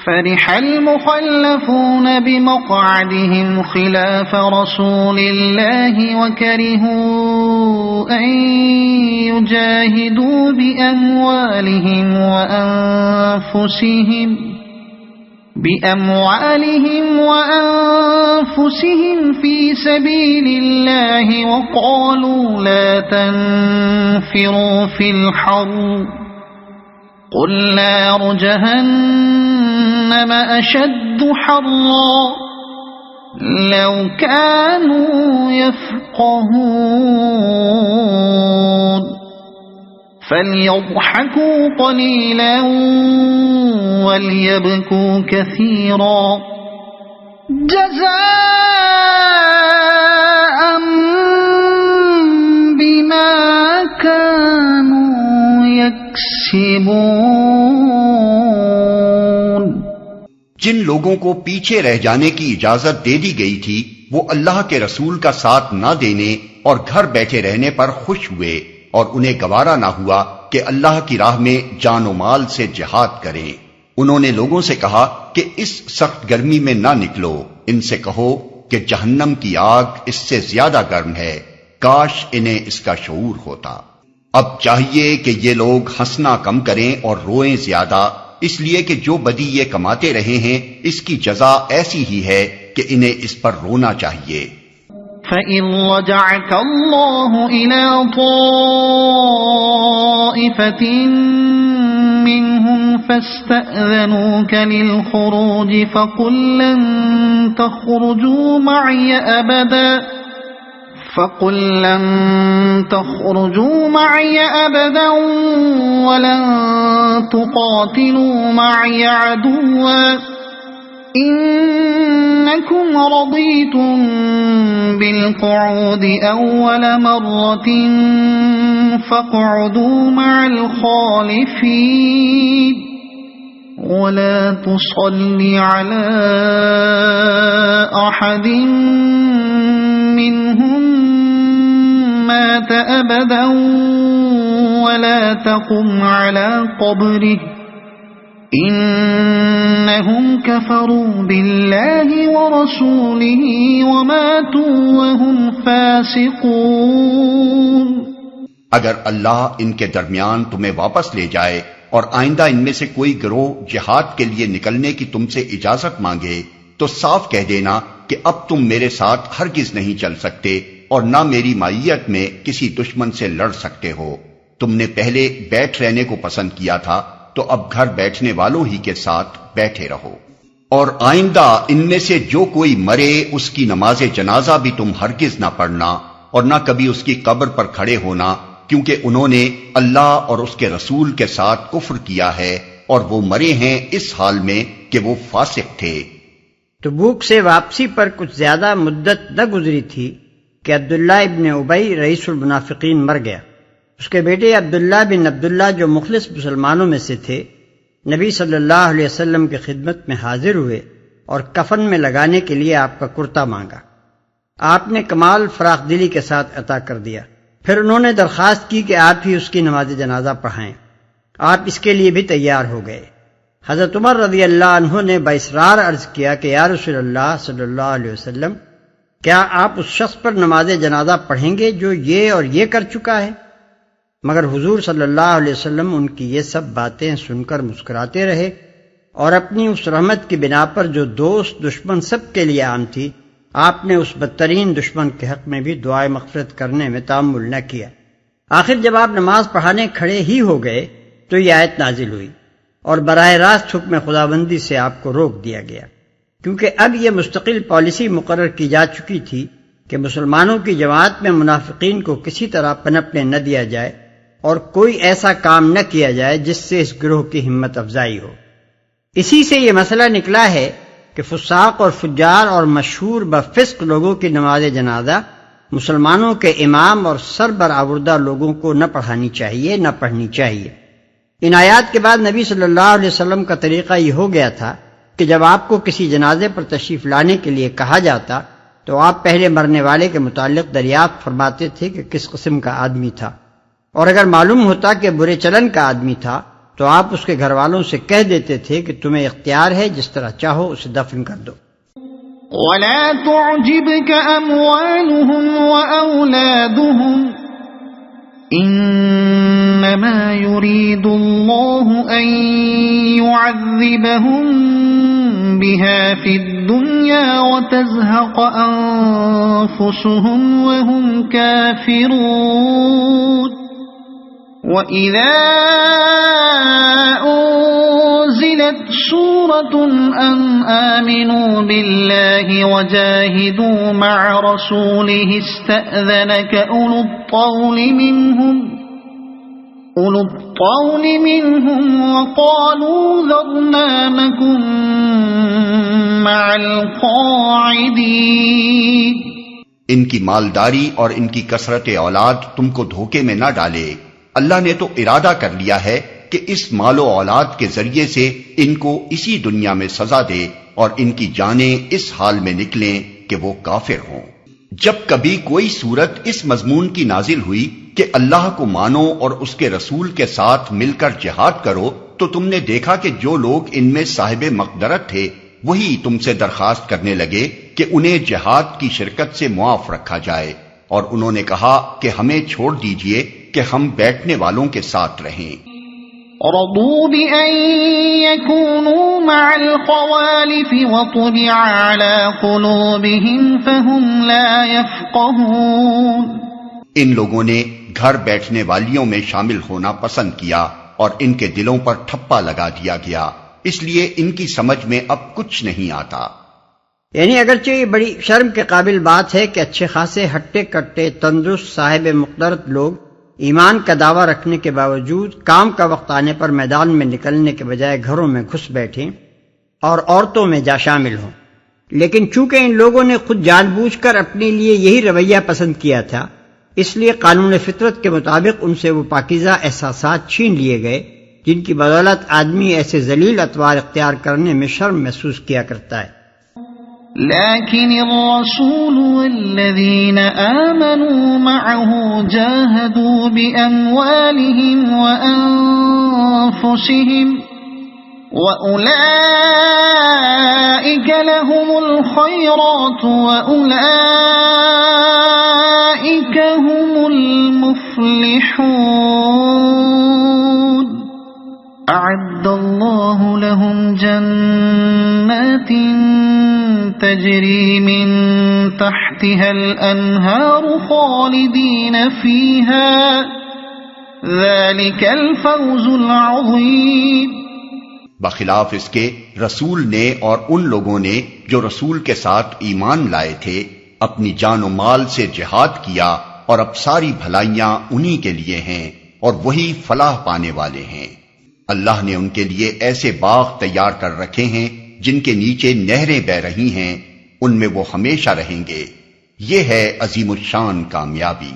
فرح المخلفون بمقعدهم خلاف رسول الله وكرهوا أن يجاهدوا بأموالهم وأنفسهم في سبيل الله وقالوا لا تنفروا في الحر قل نار جهنم أشد حرا لو كانوا يفقهون فليضحكوا قليلا وليبكوا كثيرا جزاء بما كانوا يكسبون۔ جن لوگوں کو پیچھے رہ جانے کی اجازت دے دی گئی تھی وہ اللہ کے رسول کا ساتھ نہ دینے اور گھر بیٹھے رہنے پر خوش ہوئے، اور انہیں گوارا نہ ہوا کہ اللہ کی راہ میں جان و مال سے جہاد کریں۔ انہوں نے لوگوں سے کہا کہ اس سخت گرمی میں نہ نکلو، ان سے کہو کہ جہنم کی آگ اس سے زیادہ گرم ہے، کاش انہیں اس کا شعور ہوتا۔ اب چاہیے کہ یہ لوگ ہنسنا کم کریں اور روئیں زیادہ، اس لیے کہ جو بدی یہ کماتے رہے ہیں اس کی جزا ایسی ہی ہے کہ انہیں اس پر رونا چاہیے۔ فَإِن رَّجَعَكَ اللَّهُ إِلَىٰ طَائِفَةٍ مِّنْهُمْ فَاسْتَأْذَنُوكَ لِلْخُرُوجِ فَقُل لَّن تَخْرُجُوا مَّعِيَ أَبَدًا وَلَن تُقَاتِلُوا مَعِيَ عَدُوًّا إِنَّكُمْ رَضِيتُم بِالْقُعُودِ أَوَّلَ مَرَّةٍ فَاقْعُدُوا مَعَ الْخَالِفِينَ وَلَا تُصَلِّ عَلَىٰ أَحَدٍ مِّنْهُم مَّاتَ أَبَدًا وَلَا تَقُمْ عَلَىٰ قَبْرِهِ إِنَّهُمْ كَفَرُوا بِاللَّهِ وَرَسُولِهِ وَمَاتُوا وَهُمْ فَاسِقُونَ۔ اگر اللہ ان کے درمیان تمہیں واپس لے جائے اور آئندہ ان میں سے کوئی گروہ جہاد کے لیے نکلنے کی تم سے اجازت مانگے تو صاف کہہ دینا کہ اب تم میرے ساتھ ہرگز نہیں چل سکتے اور نہ میری مائیت میں کسی دشمن سے لڑ سکتے ہو۔ تم نے پہلے بیٹھ رہنے کو پسند کیا تھا تو اب گھر بیٹھنے والوں ہی کے ساتھ بیٹھے رہو۔ اور آئندہ ان میں سے جو کوئی مرے اس کی نماز جنازہ بھی تم ہرگز نہ پڑھنا اور نہ کبھی اس کی قبر پر کھڑے ہونا، کیونکہ انہوں نے اللہ اور اس کے رسول کے ساتھ کفر کیا ہے اور وہ مرے ہیں اس حال میں کہ وہ فاسق تھے۔ تبوک سے واپسی پر کچھ زیادہ مدت نہ گزری تھی کہ عبداللہ ابن ابی رئیس المنافقین مر گیا۔ اس کے بیٹے عبداللہ بن عبداللہ جو مخلص مسلمانوں میں سے تھے، نبی صلی اللہ علیہ وسلم کی خدمت میں حاضر ہوئے اور کفن میں لگانے کے لیے آپ کا کرتا مانگا۔ آپ نے کمال فراخ دلی کے ساتھ عطا کر دیا۔ پھر انہوں نے درخواست کی کہ آپ ہی اس کی نماز جنازہ پڑھائیں۔ آپ اس کے لیے بھی تیار ہو گئے۔ حضرت عمر رضی اللہ عنہ نے باصرار عرض کیا کہ یا رسول اللہ صلی اللہ علیہ وسلم، کیا آپ اس شخص پر نماز جنازہ پڑھیں گے جو یہ اور یہ کر چکا ہے؟ مگر حضور صلی اللہ علیہ وسلم ان کی یہ سب باتیں سن کر مسکراتے رہے اور اپنی اس رحمت کی بنا پر جو دوست دشمن سب کے لیے عام تھی، آپ نے اس بدترین دشمن کے حق میں بھی دعائے مغفرت کرنے میں تأمل نہ کیا۔ آخر جب آپ نماز پڑھانے کھڑے ہی ہو گئے تو یہ آیت نازل ہوئی اور براہ راست حکم خداوندی سے آپ کو روک دیا گیا، کیونکہ اب یہ مستقل پالیسی مقرر کی جا چکی تھی کہ مسلمانوں کی جماعت میں منافقین کو کسی طرح پنپنے نہ دیا جائے اور کوئی ایسا کام نہ کیا جائے جس سے اس گروہ کی ہمت افزائی ہو۔ اسی سے یہ مسئلہ نکلا ہے کہ فساق اور فجار اور مشہور بفسق لوگوں کی نماز جنازہ مسلمانوں کے امام اور سربرآوردہ لوگوں کو نہ پڑھانی چاہیے، نہ پڑھنی چاہیے۔ ان آیات کے بعد نبی صلی اللہ علیہ وسلم کا طریقہ یہ ہو گیا تھا کہ جب آپ کو کسی جنازے پر تشریف لانے کے لیے کہا جاتا تو آپ پہلے مرنے والے کے متعلق دریافت فرماتے تھے کہ کس قسم کا آدمی تھا، اور اگر معلوم ہوتا کہ برے چلن کا آدمی تھا تو آپ اس کے گھر والوں سے کہہ دیتے تھے کہ تمہیں اختیار ہے، جس طرح چاہو اسے دفن کر دو۔ ولا تعجبك أموالهم وأولادهم إنما يريد الله أن يعذبهم بها في الدنيا وتزهق أنفسهم وهم كافرون وَإِذَا أُنزِلَتْ سُورَةٌ أَنْ آمِنُوا بِاللَّهِ وَجَاهِدُوا مَعَ رَسُولِهِ اسْتَأْذَنَكَ أُولُو الطَّوْلِ مِنْهُمْ وَقَالُوا ذَرْنَا نَكُنْ مَعَ الْقَاعِدِينَ۔ ان کی مالداری اور ان کی کثرت اولاد تم کو دھوکے میں نہ ڈالے، اللہ نے تو ارادہ کر لیا ہے کہ اس مال و اولاد کے ذریعے سے ان کو اسی دنیا میں سزا دے اور ان کی جانیں اس حال میں نکلیں کہ وہ کافر ہوں۔ جب کبھی کوئی صورت اس مضمون کی نازل ہوئی کہ اللہ کو مانو اور اس کے رسول کے ساتھ مل کر جہاد کرو، تو تم نے دیکھا کہ جو لوگ ان میں صاحب مقدرت تھے وہی تم سے درخواست کرنے لگے کہ انہیں جہاد کی شرکت سے معاف رکھا جائے، اور انہوں نے کہا کہ ہمیں چھوڑ دیجئے کہ ہم بیٹھنے والوں کے ساتھ رہیں۔ رضوا بأن يكونوا مع الخوالف وطبع على قلوبهم فهم لا يفقهون۔ ان لوگوں نے گھر بیٹھنے والیوں میں شامل ہونا پسند کیا اور ان کے دلوں پر ٹھپا لگا دیا گیا، اس لیے ان کی سمجھ میں اب کچھ نہیں آتا۔ یعنی اگرچہ یہ بڑی شرم کے قابل بات ہے کہ اچھے خاصے ہٹے کٹے تندرست صاحب مقدرت لوگ ایمان کا دعویٰ رکھنے کے باوجود کام کا وقت آنے پر میدان میں نکلنے کے بجائے گھروں میں گھس بیٹھیں اور عورتوں میں جا شامل ہوں، لیکن چونکہ ان لوگوں نے خود جان بوجھ کر اپنے لیے یہی رویہ پسند کیا تھا، اس لیے قانون فطرت کے مطابق ان سے وہ پاکیزہ احساسات چھین لیے گئے جن کی بدولت آدمی ایسے ذلیل اطوار اختیار کرنے میں شرم محسوس کیا کرتا ہے۔ لكن الرسول والذين آمنوا معه جاهدوا بأموالهم وأنفسهم وأولئك لهم الخيرات وأولئك هم المفلحون۔ أعد الله لهم جنات تجري من تحتها الأنهار خالدين فيها ذلك الفوز العظيم۔ بخلاف اس کے رسول نے اور ان لوگوں نے جو رسول کے ساتھ ایمان لائے تھے اپنی جان و مال سے جہاد کیا، اور اب ساری بھلائیاں انہی کے لیے ہیں اور وہی فلاح پانے والے ہیں۔ اللہ نے ان کے لیے ایسے باغ تیار کر رکھے ہیں جن کے نیچے نہریں بہ رہی ہیں، ان میں وہ ہمیشہ رہیں گے۔ یہ ہے عظیم الشان کامیابی۔